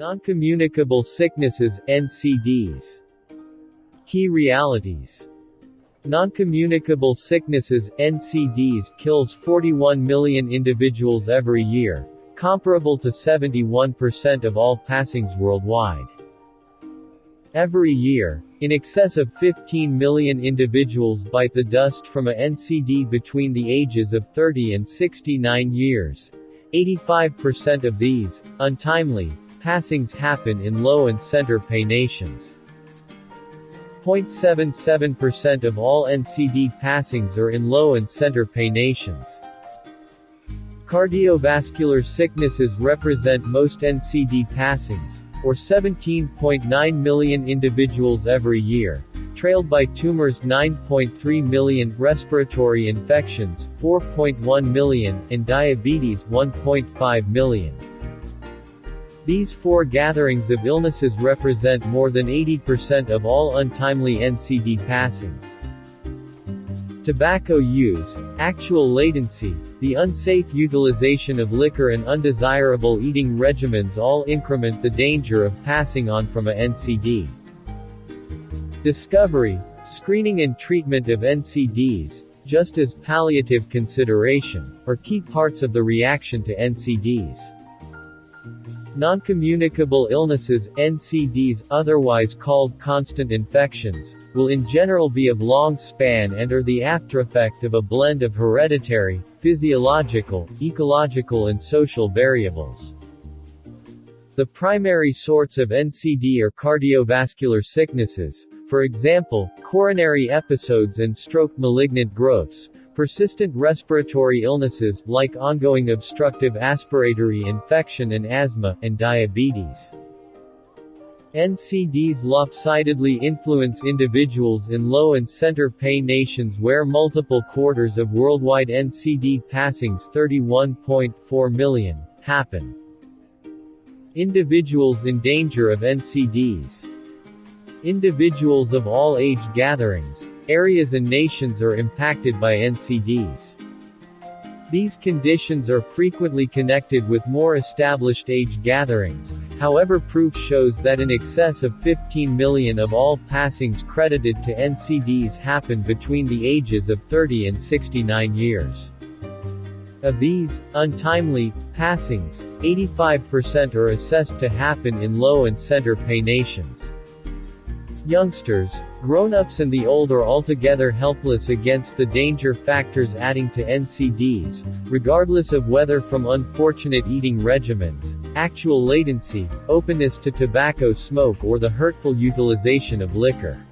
Noncommunicable sicknesses, NCDs. Key realities. Noncommunicable sicknesses, NCDs, kills 41 million individuals every year, comparable to 71% of all passings worldwide. Every year, in excess of 15 million individuals bite the dust from a NCD between the ages of 30 and 69 years. 85% of these, untimely, passings happen in low and center pay nations. 0.77% of all NCD passings are in low and center pay nations. Cardiovascular sicknesses represent most NCD passings, or 17.9 million individuals every year, trailed by tumors 9.3 million, respiratory infections 4.1 million, and diabetes 1.5 million. These four gatherings of illnesses represent more than 80% of all untimely NCD passings. Tobacco use, actual latency, the unsafe utilization of liquor and undesirable eating regimens all increment the danger of passing on from a NCD. Discovery, screening and treatment of NCDs, just as palliative consideration, are key parts of the reaction to NCDs. Noncommunicable illnesses, NCDs, otherwise called constant infections, will in general be of long span and are the aftereffect of a blend of hereditary, physiological, ecological and social variables. The primary sorts of NCD are cardiovascular sicknesses, for example, coronary episodes and stroke, malignant growths, persistent respiratory illnesses, like ongoing obstructive aspiratory infection and asthma, and diabetes. NCDs lopsidedly influence individuals in low and center pay nations where multiple quarters of worldwide NCD passings 31.4 million happen. Individuals in danger of NCDs. Individuals of all age gatherings, areas and nations are impacted by NCDs. These conditions are frequently connected with more established age gatherings, however proof shows that in excess of 15 million of all passings credited to NCDs happen between the ages of 30 and 69 years. Of these, untimely passings, 85% are assessed to happen in low and center pay nations. Youngsters, grown-ups and the old are altogether helpless against the danger factors adding to NCDs, regardless of whether from unfortunate eating regimens, actual latency, openness to tobacco smoke or the hurtful utilization of liquor.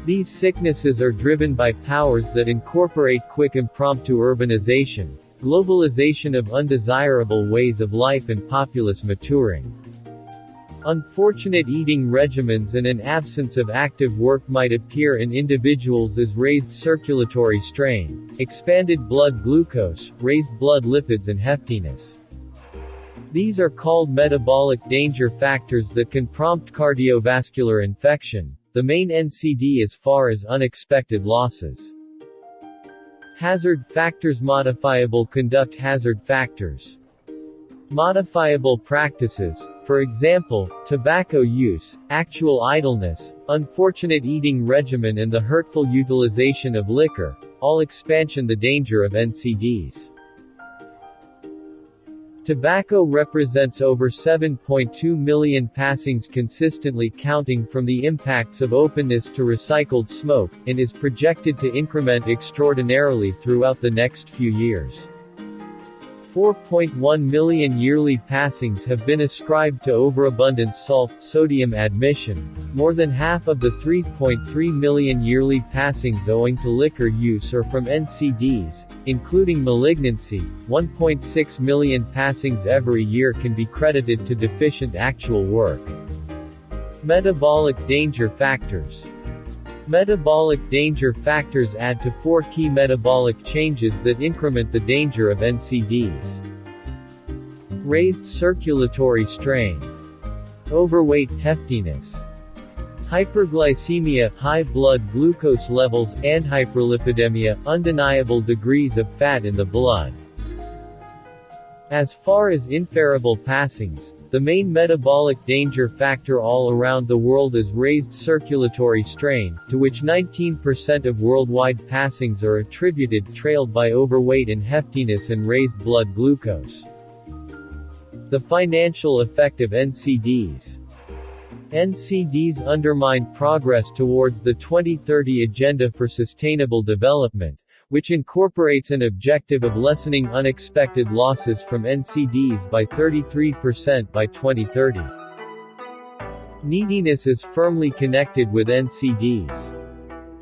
These sicknesses are driven by powers that incorporate quick impromptu urbanization, globalization of undesirable ways of life and populace maturing. Unfortunate eating regimens and an absence of active work might appear in individuals as raised circulatory strain, expanded blood glucose, raised blood lipids and heftiness. These are called metabolic danger factors that can prompt cardiovascular infection, the main NCD as far as unexpected losses. Hazard factors. Modifiable conduct hazard factors. Modifiable practices, for example, tobacco use, actual idleness, unfortunate eating regimen and the hurtful utilization of liquor, all expansion the danger of NCDs. Tobacco represents over 7.2 million passings consistently, counting from the impacts of openness to recycled smoke, and is projected to increment extraordinarily throughout the next few years. 4.1 million yearly passings have been ascribed to overabundant salt-sodium admission, more than half of the 3.3 million yearly passings owing to liquor use are from NCDs, including malignancy. 1.6 million passings every year can be credited to deficient actual work. Metabolic danger factors. Metabolic danger factors add to four key metabolic changes that increment the danger of NCDs. Raised circulatory strain. Overweight, heftiness. Hyperglycemia, high blood glucose levels, and hyperlipidemia, undeniable degrees of fat in the blood. As far as inferable passings, the main metabolic danger factor all around the world is raised circulatory strain, to which 19% of worldwide passings are attributed, trailed by overweight and heftiness and raised blood glucose. The financial effect of NCDs. NCDs undermine progress towards the 2030 Agenda for Sustainable Development, which incorporates an objective of lessening unexpected losses from NCDs by 33% by 2030. Neediness is firmly connected with NCDs.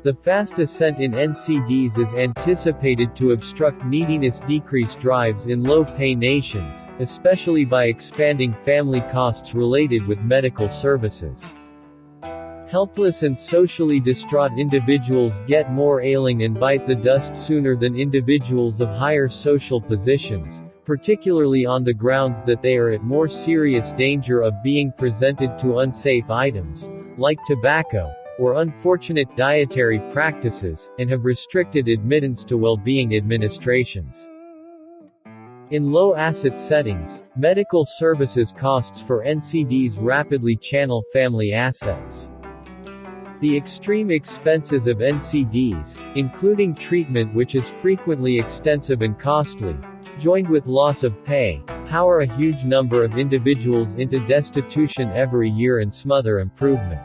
The fast ascent in NCDs is anticipated to obstruct neediness decrease drives in low-pay nations, especially by expanding family costs related with medical services. Helpless and socially distraught individuals get more ailing and bite the dust sooner than individuals of higher social positions, particularly on the grounds that they are at more serious danger of being presented to unsafe items, like tobacco, or unfortunate dietary practices, and have restricted admittance to well-being administrations. In low-asset settings, medical services costs for NCDs rapidly channel family assets. The extreme expenses of NCDs, including treatment which is frequently extensive and costly, joined with loss of pay, power a huge number of individuals into destitution every year and smother improvement.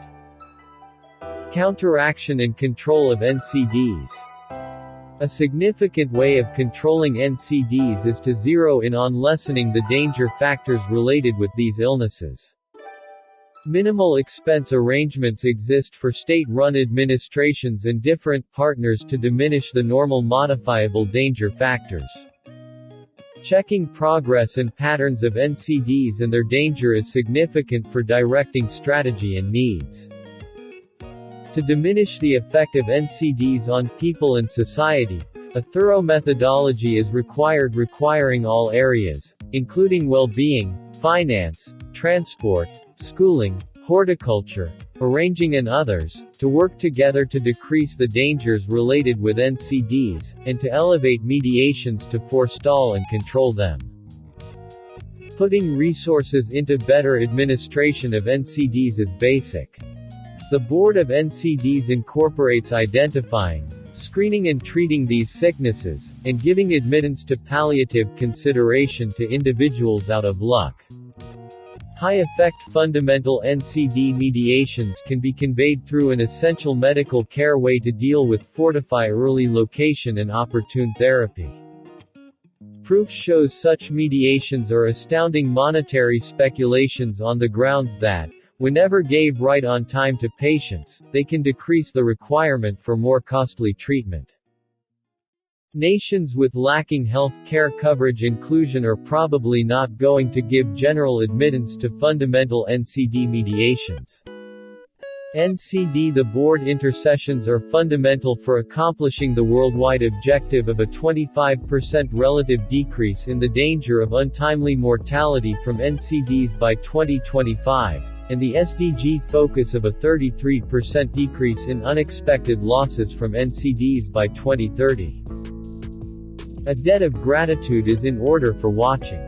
Counteraction and control of NCDs. A significant way of controlling NCDs is to zero in on lessening the danger factors related with these illnesses. Minimal expense arrangements exist for state-run administrations and different partners to diminish the normal modifiable danger factors. Checking progress and patterns of NCDs and their danger is significant for directing strategy and needs. To diminish the effect of NCDs on people and society, a thorough methodology is required requiring all areas, including well-being, finance, transport, schooling, horticulture, arranging and others, to work together to decrease the dangers related with NCDs, and to elevate mediations to forestall and control them. Putting resources into better administration of NCDs is basic. The Board of NCDs incorporates identifying, screening and treating these sicknesses, and giving admittance to palliative consideration to individuals out of luck. High-effect fundamental NCD mediations can be conveyed through an essential medical care way to deal with fortify early location and opportune therapy. Proof shows such mediations are astounding monetary speculations on the grounds that, whenever gave right on time to patients, they can decrease the requirement for more costly treatment. Nations with lacking health care coverage inclusion are probably not going to give general admittance to fundamental NCD mediations. The board intercessions are fundamental for accomplishing the worldwide objective of a 25% relative decrease in the danger of untimely mortality from NCDs by 2025. And the SDG focus of a 33% decrease in unexpected losses from NCDs by 2030. A debt of gratitude is in order for watching.